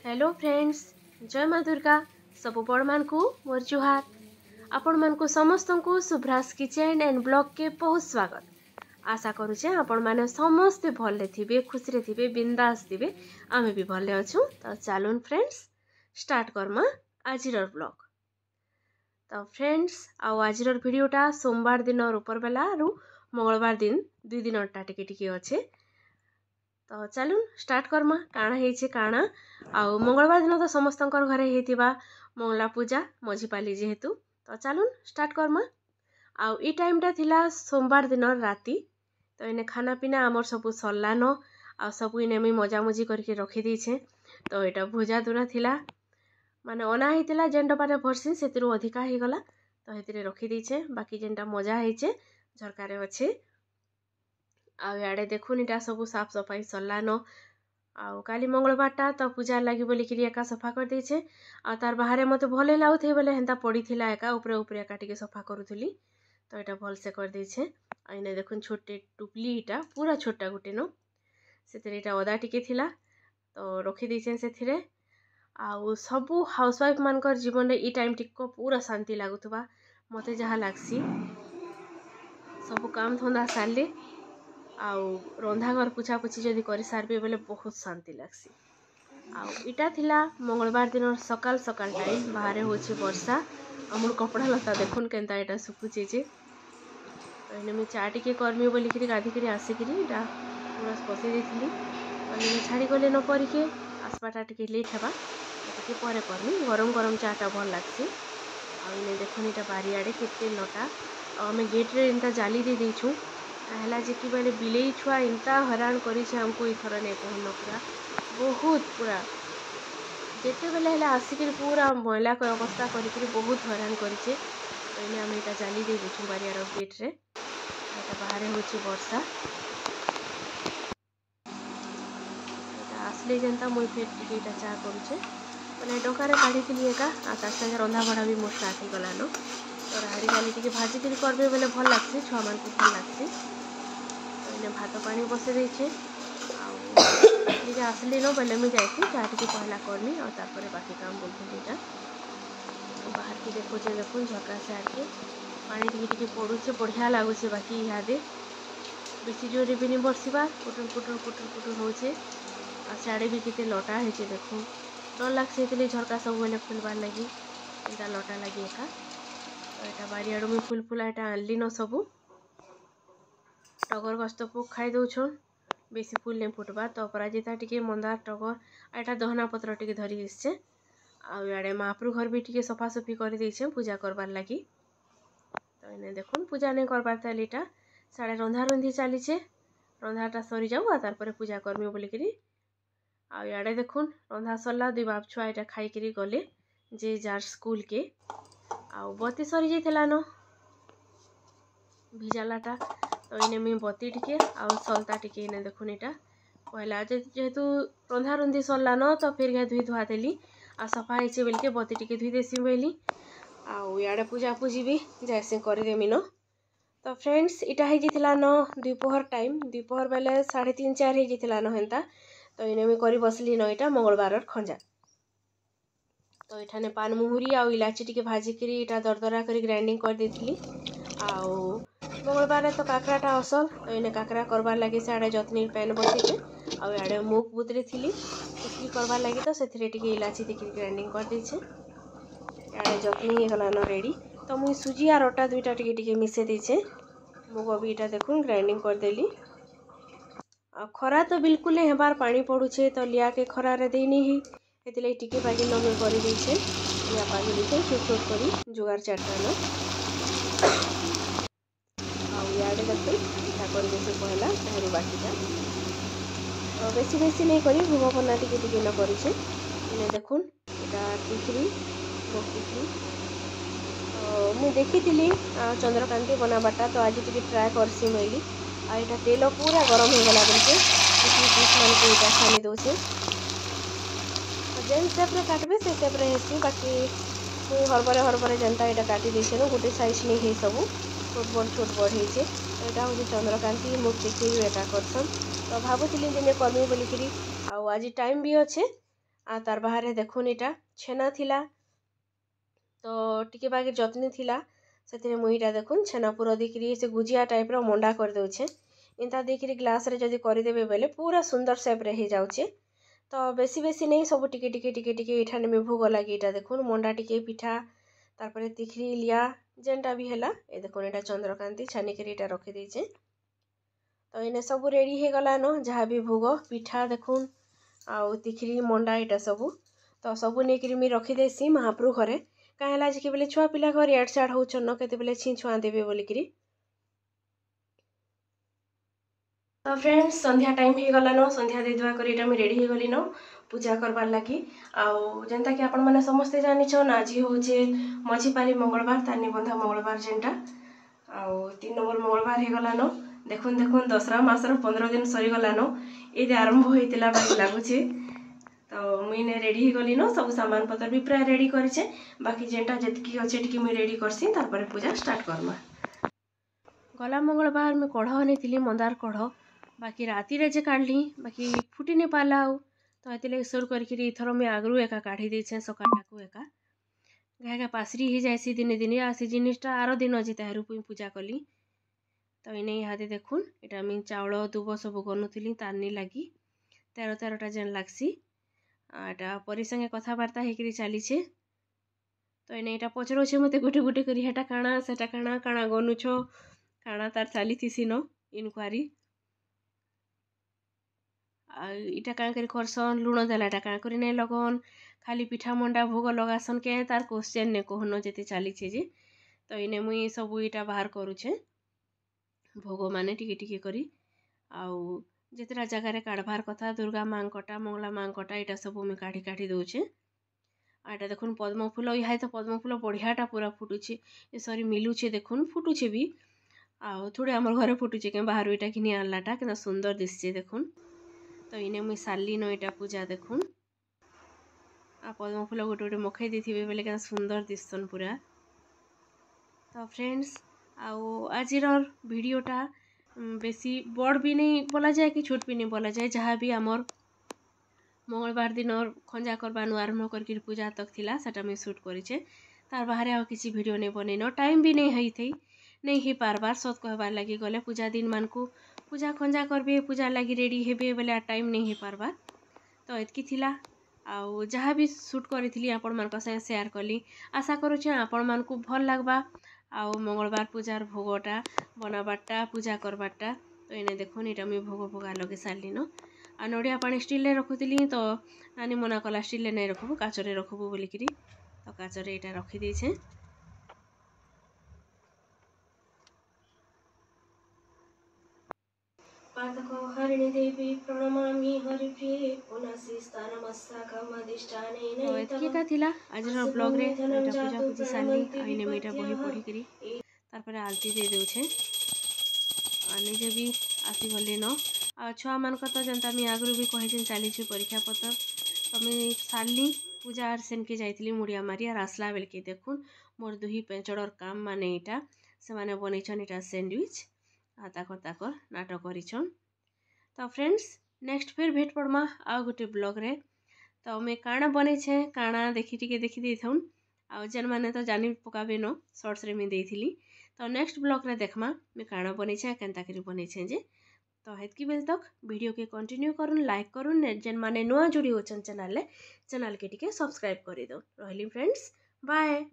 Hello friends, जय माँ दुर्गा। सब बड़ मान को मोर जुहार। आपण मान को समस्त को सुभ्रास किचन एंड ब्लॉग के बहुत स्वागत। आशा करुचे आपण माने समस्ते भले थिबे, खुशी थिबे, बिंदास थिबे। आमे भी भले अछु। तो चलून फ्रेंड्स स्टार्ट करमा आजिर ब्लॉग। तो फ्रेंड्स आजिर वीडियोटा सोमवार दिन ऊपर बेला रु मंगलवार दिन दुई दिन टिके टिके अच्छे। तो चलून स्टार्ट करमा काना हेचे काना आउ मंगलवार दिन तो समस्त घरे हेतिबा मंगला पूजा मझीपाली जेहेतु। तो चलून स्टार्ट करमा आउ ई टाइमटा थिला सोमवार दिन राति। तो इने खाना पीना आमर सब सरलान आ सब इने मी मजामजी करके रखी दीछे। तो यहाँ भुजा दूरा थिला माने अना हेतिला जेन डबारे भरसी सेतिरु अधिका ही गला। तो हेतिरे रखी दीछे बाकी जेनटा मजा हेचे झरकारे अच्छे। आउ याडे देखुन इटा सब साफ सफाई सरलान आउ काली मंगलवारटा तो पूजा लगी बोलिकी एका सफा कर देछे। आ तार बाहर मते भले लाउथे बोले हेंता पड़ी थिला एका ऊपरे ऊपरे एका टिके सफा करूथली। तो यहाँ भल से कर देछे। आइने देखुन छोटे टुपली इटा पूरा छोटा गुटे नो सेतिरे इटा अदा टिके थिला तो रखी देछे सेथिरे। आउ सबु हाउसवाइफ मानकर जीवन रे ई टाइम टिको पूरा शांति लागुथबा मते जहा लागसी। सबु काम धंदा सारले आउ रंधा घर पुछा पुछी जदि कर सारबे बोले बहुत शांति लागसी। आउ इटा थिला मंगलवार दिन सकाल सकाल टाइम बाहर होछि वर्षा। आमर कपड़ा लता देखुन केनता इटा सुकुचे जे। तो इने मी चा टिके करमी बोलिकी गाधिकी आसिकी इटा पूरा बसई देथिली। कहली छाड़ी गले न परिके आसबाटा टिके लेट हेबा टिके परे करमी। गरम गरम चाटा भल लागसी। आउ इने देखुन इटा बारियाडे केते लटा आमे गेट रे इनता जाली दे देछु है कि बेले बिलेई छुआ इंता हैरान करमको इथर नहीं कहन पूरा बहुत पूरा जिते बेले आसिक पूरा मैला अवस्था कर बहुत हैरान करे। तो आम यहाँ जाली दे देछुं बारियार गेट रे। बाहर होची वर्षा आसले जेनता मुई फिर टिके चा करुचे मैंने डकार काढ़ी एका तार संगे रंधा बढ़ा भी मोर स्टार्ट हो गलान। तो राड़ी डाली टिके भाजिकी करबे बोले भल लागसी छुआ मान को भल लागसी। तो भात पानी बसे देछे आउ आसली न बेले मुझे जाइए चा टी पहला करमी और तारपरे बाकी काम बोलती इटा। बाहर की देखुचे देखुन झरका से आके पानी टिके पड़ुचे बढ़िया लगुचे। बाकी इहादे बेसी जोर भी नहीं बरसवा पुटुर पुटुर पुटुर पुटुर होचे। आ सियाड़े भी कितने लटा होचे देखो डर लागसे झरका सब बेले खुलबार लगी इटा लटा लगी एका। तो यहाँ बारियाड़ मुझे फुल फुला इटा आनली न सबू टगर गछ तो पोक खाई दौन बेसी फुल नहीं फुटवा। तो अपराजिता टिके मंदार टगर आटा दहना पत्र टिके धरी आसचे। आड़े महाप्रभु घर भी टिके सफासफी कर देछे पूजा करबार लगी। तो इन्हें देखुन पूजा नहीं करबार ताल इटा साड़े रंधा रंधी चलीचे रंधाटा सरी जाऊ आ तार पूजा करमी बोलिकी। आड़े देखुन रंधा सरला दुई बाप छुआ इटा खाई गले जे जार स्कूल के। आउ बत्ती सरी जाइला न भिजालाटा। तो इने मी बत्ती टिके आउ सलता टिके इने देखुन इटा पहला जेहेतु रंधा रंधी सरला न तो फिर घे धुई धुआ देली आ सफा होचे बोल के बत्ती टिके धुई देसी बोली। आउ याडे पूजा पूजी भी जैसे करदेमी न। तो फ्रेंड्स इटा हो न दुपहर टाइम दुपहर बेले 3:30 4 न हेन्ता। तो इने मी करी बसली न इटा मंगलवार खंजा। तो इठाने पान मुहुरी आउ इलाची टिके भाजिकी इटा दरदरा कर ग्राइंडिंग कर देथिली। आउ मंगलवार तो काकराटा असल। तो इन्हें काकरा करबार लगी से जतनी पैन बसईचे आड़े मुग बुतरी थी इटली करबार लगी। तो से इलाची देखिए ग्राइंडिंग कर देछे आड़े जतनी हो गलान रेडी। तो मुई सुजी आर अटा दुईटा टिके मिसे देछे मुग भी इटा देखुन ग्राइंडिंग करदेली। आ खरा तो बिल्कुल हेबार पानी पड़ुछे तो लिया के खरा रे देनी ही एतिले टिके पागी न में कर देछे लिया पागी देछे छोट छोट करी जुगार चाटा न। याडे देखते इटा कर देछे पहला तारू बाकीटा तो बेसी बेसी नहीं करी भूमपना टिके न करिछे। इने देखुन इटा टिकरी मोक टिकरी तो मुझे देखी चंद्रकांति बनाबाटा। तो आज टिके ट्राए करसी मैली आ इटा तेल पूरा गरम हो गला बोलके टिकरी पीस मान को इटा छानी दौचे। जेन सेप रे काटबे से सेप रे हेसी बाकी मुई हरबरे जनता इटा काटी देछे न गोटे साइज नहीं है सब छोट बड़ होइछे। तो यहाँ हूँ चंद्रकांति मुग टिकरी एटा करसन। तो भावुली दिने करमी बोलिकी आज टाइम भी अच्छे आ तार बाहर देखुन इटा छेना थिला तो टिके बागे जत्नी थिला से मुईटा देखुन छेना पूरा दिकरी से गुजिया टाइप रो मंडा कर दउछे इंता देखिरी ग्लास रे जदी करदेबे बेले पूरा सुंदर शेप रे ही जाउछे तो बेसी बेसी नहीं सब टिके टिके टिके टिके इठा नेमे भोग लगी इटा देखुन मंडा टिके पिठा तारपरे तिखरी लिया जेनटा भी हैला ए देखुन एटा चंद्रकांति छानिकरी इटा रखी देछे तो इने सब रेडी हे गला न जहाँ भी भोग पिठा देखुन आउ तिखरी मंडा इटा सब तो सब नेकरी मी रखी देसी महाप्रभु घरे कहेला जे बेले छुआ पिला घर याड साड होछन न केते बेले छी छुआ देबे बोलिकरी तो फ्रेंड्स संध्या टाइम ही गला न संध्या दे दुआ करी इटा मी रेडी ही गली न पूजा करबार लगी आउ जेनता कि आपण माने समस्त जानि छन आज होचे मछीपाली मंगलवार तानी बंधा मंगलवार जेनटा आउ 3 नंबर मंगलवार ही गला न देखुन देखुन दसरा मासर 15 दिन सरी गला न ए आरंभ होइतिला बाकी लागुचे तो मुई ने रेडी ही गली न सब सामान पत्र भी प्राय रेडी करिछे बाकी जेनटा जतकी अछि टिकी मुई रेडी करसी तार पर पूजा स्टार्ट करमा गला मंगलवार में कढ़ आनी थिली मंदार कढ़ बाकी राति रे जे काढली बाकी फुटी नहीं पाला आउ तो एते सोर करके इथर मैं आगरू एका काढ़ी देछे सकाटा को एका गायका पासरी ही जायसी दिने दिने आसी जिनिसटा आरो दिन अजे ताहरू पूजा कली तो इने हाथे देखुन एटा मी चावल दुब सब गनुथिली तारनी लागी 13-13टा जेन लागसी एटा परि संगे कथाबार्ता हेकरी चलीछे तो इने एटा पचरोछे मते गुटे गुटे करी हेटा काणा सेटा काणा काणा गनुछो काणा तार चलीथीसी न इनक्वारी इटा काँ करी करसन लुण देलाटा काँ करी नहीं लगन खाली पिठा मंडा भोग लगासन के तार क्वेश्चन ने कहन जेते चलीछे जे तो इने मुई सब इटा बाहर करूछे भोग माने टिके टिके करी आउ जेतरा जगह काढ़बार कथा दुर्गा मांकटा मंगला मांकटा इटा सब मुई काढ़ी काढ़ी दउछे आटा देखुन पद्म फूल इहा तो पद्म फूल बढ़ियाटा पूरा फुटुछे ए सरी मिलुछे देखुन फुटुछे भी आउ थोड़े हमर घरे फुटुछे के बाहर इटा घिनी आनलाटा केना सुंदर दिसछे देखुन तो इने मुई साली न इटा पूजा देखुन आ पद्म फूल गोटे गोटे मखई देथिबे बेले केना सुंदर दिसन पूरा तो फ्रेंड्स आउ आजिर वीडियोटा बेसी बड़ भी नहीं बोला जाए कि छोट भी नहीं बोला जाए जहाँ भी आमर मंगलवार दिन खंजा करवानु आरंभ करके पूजा तक थिला सेटा मैं शूट करिछे तार बाहर आ किसी वीडियो नहीं बनैन टाइम भी नहीं है थी नहीं ही पारबार सत कहबार लगी गले पूजा दिन मान को पूजा खंजा करबे पूजा लगी रेडी हेबे बेले टाइम नहीं हो पारबार तो एतकी थिला आउ जहाँ भी शूट करी आपण मान संगे शेयर कली आशा करुचे आपण मान को भल लगबा आउ मंगलवार पूजार भोगटा बनाबारटा पूजा करबारटा तो इने देखुन इटा मुई भोग भोगा लगे सारली न आ नड़िया पानी स्टील रखुली तो नानी मना कला स्टील नहीं रखबू काचरे रखबू बोलिकी तो काचरे इटा रखी देछे पातको हरिणी देवी प्रणमामि हरिप्रिये पुनसि स्थानमस्ताकमधिष्ठानेन तो एतकीटा थिला आजर ब्लॉग रे एटा पूजा पूजी साली आइने मेटा बही पढ़ी करी तार पर आलती दे देउछे आने जे भी आसी गले न आ छुआ मान तो जनता मी आगरू भी कहि चली परीक्षा पत्र तो मुझे सारली पूजा आर सेन के जाइली मुड़िया मारी आर आसला बेल के देखुन मोर दुही पेंचड़र काम माने इटा से माने बनैछन इटा सैंडविच आ ताकर नाटक करिछन तो फ्रेंड्स नेक्स्ट फिर भेट पड़मा आ गोटे ब्लॉग रे तो मैं काଣା बने छे काଣା देखी टिके देखी देथुन आ जेन माने तो जानी पकाबे न शॉर्ट्स रे मैं देथिली तो नेक्स्ट ब्लॉग रे देखमा मैं काଣା बने छे केनता करी बने छे जे तो हेतकी बेल तक वीडियो के कंटिन्यू करूँ लाइक करूँ जेन माने नुआ जुड़ी होचन चैनल के टिके सब्सक्राइब कर दो रहली फ्रेंड्स बाय।